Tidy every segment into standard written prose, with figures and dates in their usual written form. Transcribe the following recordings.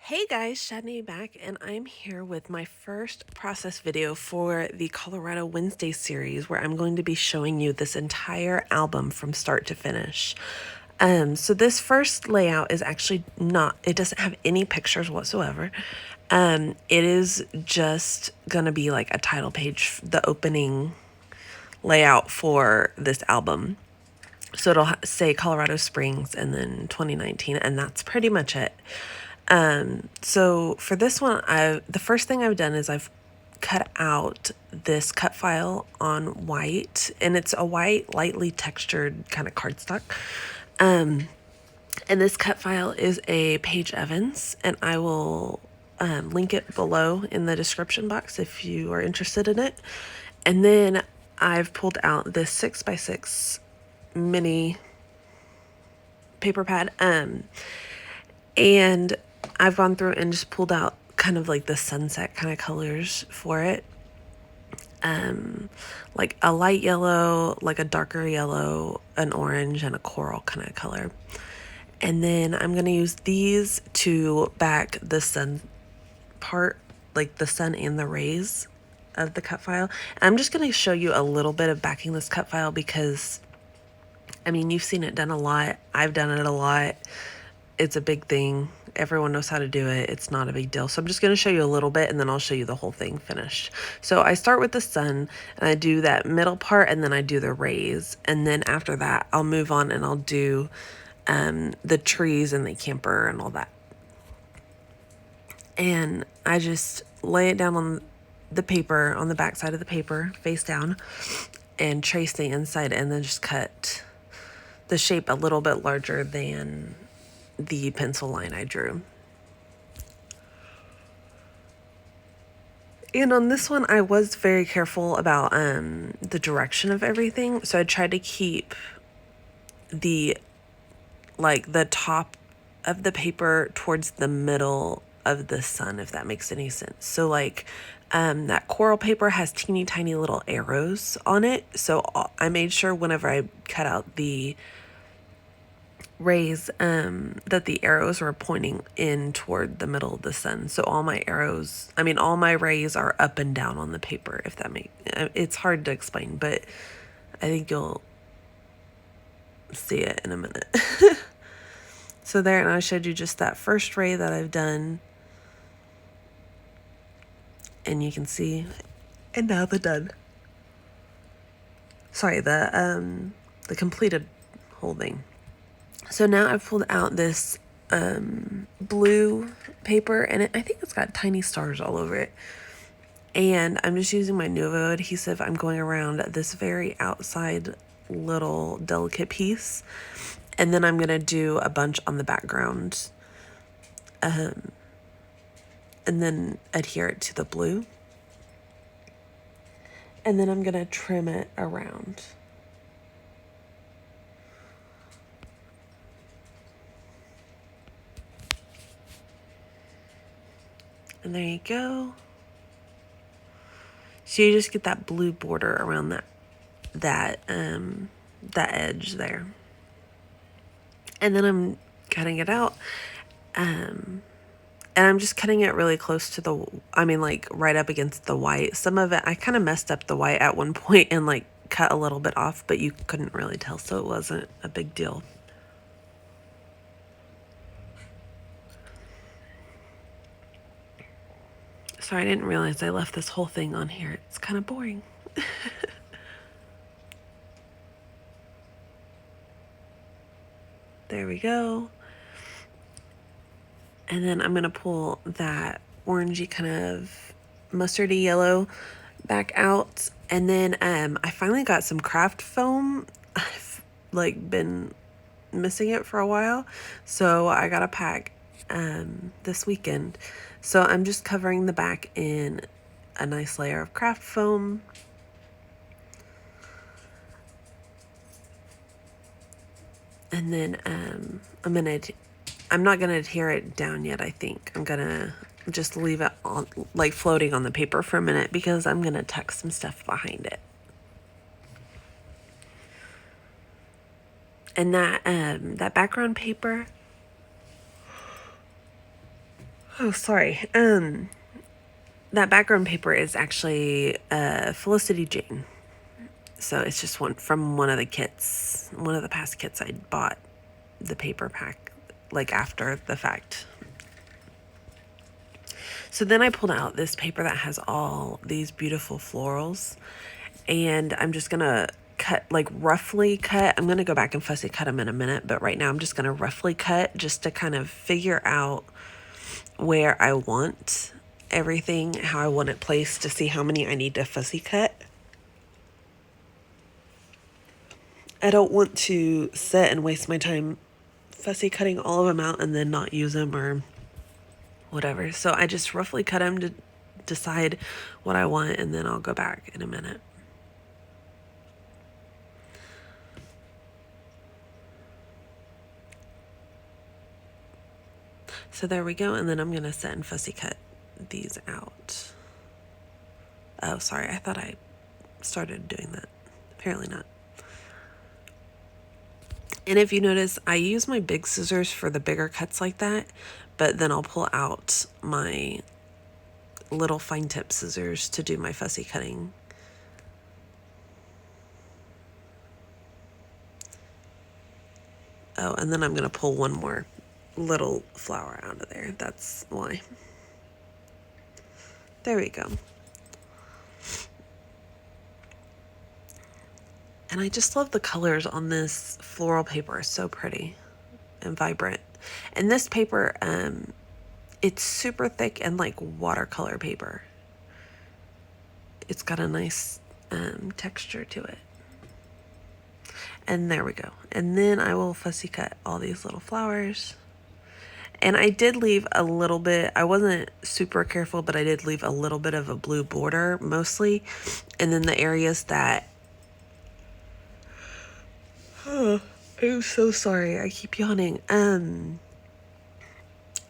Hey guys, Shadney back, and I'm here with my first process video for the Colorado Wednesday series where I'm going to be showing you this entire album from start to finish. So this first layout is actually it doesn't have any pictures whatsoever. It is just gonna be like a title page, the opening layout for this album. So it'll say Colorado Springs and then 2019, and that's pretty much it. So for this one, the first thing I've done is I've cut out this cut file on white, and it's a white, lightly textured kind of cardstock. And this cut file is a Paige Evans, and I will link it below in the description box if you are interested in it. And then I've pulled out this 6x6 mini paper pad, and I've gone through and just pulled out kind of like the sunset kind of colors for it. Like a light yellow, like a darker yellow, an orange, and a coral kind of color. And then I'm going to use these to back the sun part, like the sun and the rays of the cut file. And I'm just going to show you a little bit of backing this cut file because, I mean, you've seen it done a lot. I've done it a lot. It's a big thing. Everyone knows how to do it. It's not a big deal. So I'm just going to show you a little bit and then I'll show you the whole thing finished. So I start with the sun and I do that middle part and then I do the rays. And then after that, I'll move on and I'll do the trees and the camper and all that. And I just lay it down on the paper, on the back side of the paper, face down, and trace the inside and then just cut the shape a little bit larger than the pencil line I drew. And on this one, I was very careful about the direction of everything. So I tried to keep the top of the paper towards the middle of the sun, if that makes any sense. So like that coral paper has teeny tiny little arrows on it. So I made sure whenever I cut out the rays that the arrows were pointing in toward the middle of the sun. So all my rays are up and down on the paper, if that makes it's hard to explain, but I think you'll see it in a minute. So there, and I showed you just that first ray that I've done, and you can see, and now the done. Sorry, the completed whole thing. So now I've pulled out this blue paper, and I think it's got tiny stars all over it. And I'm just using my Nuvo adhesive. I'm going around this very outside little delicate piece. And then I'm going to do a bunch on the background. And then adhere it to the blue. And then I'm going to trim it around. And there you go. So you just get that blue border around that edge there. And then I'm cutting it out. And I'm just cutting it really close to like right up against the white. Some of it, I kind of messed up the white at one point and like cut a little bit off, but you couldn't really tell, so it wasn't a big deal. Sorry, I didn't realize I left this whole thing on here. It's kind of boring. There we go. And then I'm going to pull that orangey kind of mustardy yellow back out. And then I finally got some craft foam. I've like been missing it for a while. So I got a pack this weekend. So I'm just covering the back in a nice layer of craft foam. And then I'm not gonna adhere it down yet, I think. I'm gonna just leave it on, like floating on the paper for a minute, because I'm gonna tuck some stuff behind it. And that background paper, Oh, sorry. That background paper is actually Felicity Jane. So it's just one from one of the kits, one of the past kits I bought the paper pack like after the fact. So then I pulled out this paper that has all these beautiful florals, and I'm just gonna cut, like roughly cut. I'm gonna go back and fussy cut them in a minute, but right now I'm just gonna roughly cut just to kind of figure out where I want everything, how I want it placed, to see how many I need to fussy cut. I don't want to sit and waste my time fussy cutting all of them out and then not use them or whatever. So I just roughly cut them to decide what I want, and then I'll go back in a minute. So there we go, and then I'm gonna sit and fussy cut these out. Oh, sorry, I thought I started doing that. Apparently not. And if you notice, I use my big scissors for the bigger cuts like that, but then I'll pull out my little fine tip scissors to do my fussy cutting. Oh, and then I'm gonna pull one more little flower out of there. That's why. There we go. And I just love the colors on this floral paper. It's so pretty and vibrant. And this paper, it's super thick and like watercolor paper. It's got a nice texture to it. And there we go. And then I will fussy cut all these little flowers. And I did leave a little bit, I wasn't super careful, but I did leave a little bit of a blue border mostly. And then the areas that, I'm so sorry, I keep yawning.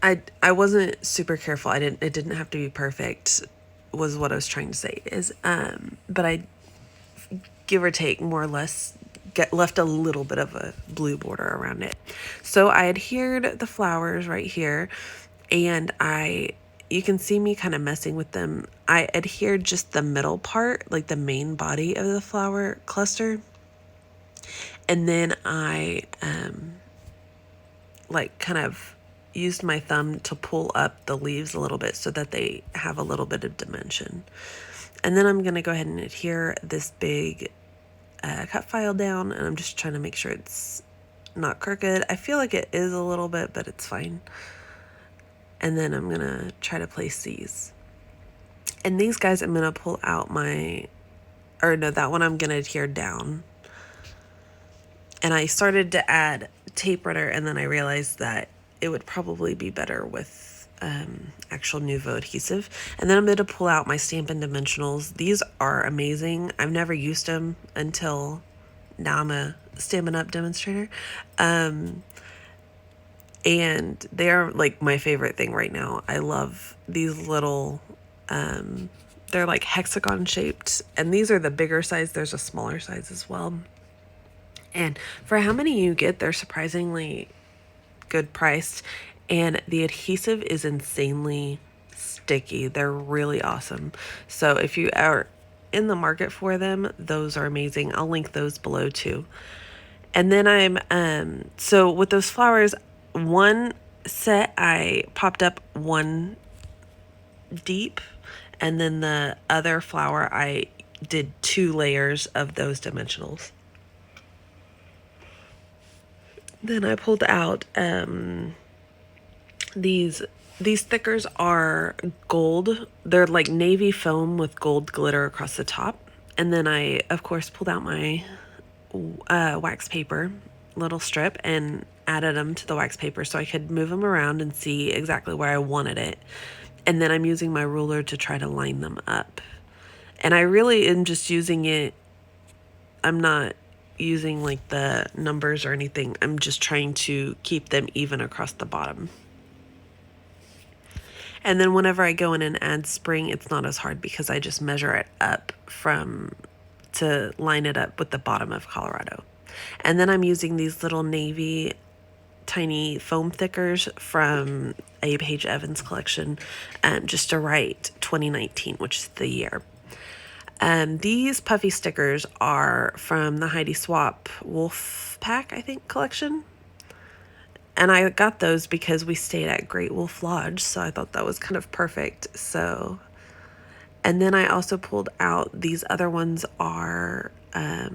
I wasn't super careful. It didn't have to be perfect, was what I was trying to say, is but I, give or take, more or less, left a little bit of a blue border around it. So I adhered the flowers right here, and you can see me kind of messing with them. I adhered just the middle part, like the main body of the flower cluster. And then I like kind of used my thumb to pull up the leaves a little bit so that they have a little bit of dimension. And then I'm gonna go ahead and adhere this big cut file down, and I'm just trying to make sure it's not crooked. I feel like it is a little bit, but it's fine. And then I'm gonna try to place these. And these guys I'm gonna pull out that one I'm gonna adhere down. And I started to add tape runner, and then I realized that it would probably be better with actual Nuvo adhesive. And then I'm going to pull out my Stampin Dimensionals. These are amazing. I've never used them until now. I'm a Stampin' Up demonstrator. And they're like my favorite thing right now. I love these little, they're like hexagon shaped, and these are the bigger size. There's a smaller size as well. And for how many you get, they're surprisingly good priced, and the adhesive is insanely sticky. They're really awesome. So if you are in the market for them, those are amazing. I'll link those below too. And then so with those flowers, one set I popped up one deep, and then the other flower I did 2 layers of those dimensionals. Then I pulled out these stickers are gold. They're like navy foam with gold glitter across the top. And then I, of course, pulled out my wax paper, little strip, and added them to the wax paper so I could move them around and see exactly where I wanted it. And then I'm using my ruler to try to line them up. And I really am just using it, I'm not using like the numbers or anything. I'm just trying to keep them even across the bottom. And then whenever I go in and add spring, it's not as hard because I just measure it up to line it up with the bottom of Colorado. And then I'm using these little navy tiny foam thickers from a Paige Evans collection, just to write 2019, which is the year. These puffy stickers are from the Heidi Swap Wolf Pack, I think, collection. And I got those because we stayed at Great Wolf Lodge, so I thought that was kind of perfect. So, and then I also pulled out these other ones are, I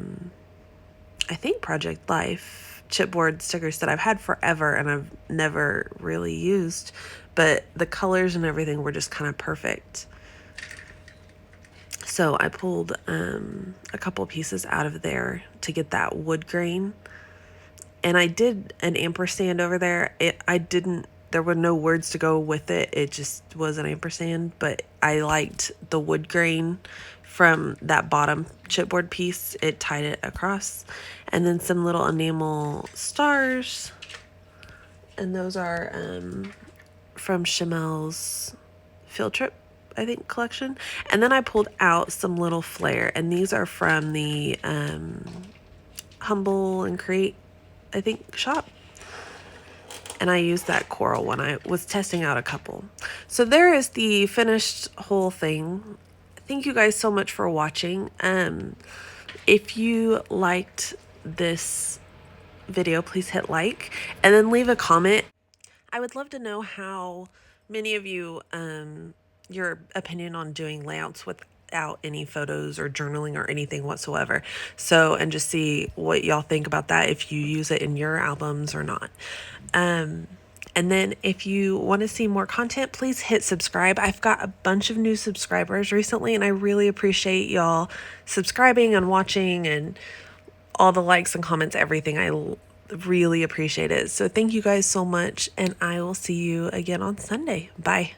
think, Project Life chipboard stickers that I've had forever and I've never really used, but the colors and everything were just kind of perfect. So I pulled a couple pieces out of there to get that wood grain. And I did an ampersand over there. There were no words to go with it. It just was an ampersand, but I liked the wood grain from that bottom chipboard piece. It tied it across. And then some little enamel stars. And those are from Chamel's Field Trip, I think, collection. And then I pulled out some little Flair, and these are from the Humble and Create, I think, shop. And I used that coral when I was testing out a couple. So there is the finished whole thing. Thank you guys so much for watching. If you liked this video, please hit like and then leave a comment. I would love to know how many of you, your opinion on doing layouts without any photos or journaling or anything whatsoever. So, and just see what y'all think about that, if you use it in your albums or not. And then if you want to see more content, please hit subscribe. I've got a bunch of new subscribers recently, and I really appreciate y'all subscribing and watching and all the likes and comments, everything. I really appreciate it. So thank you guys so much, and I will see you again on Sunday. Bye.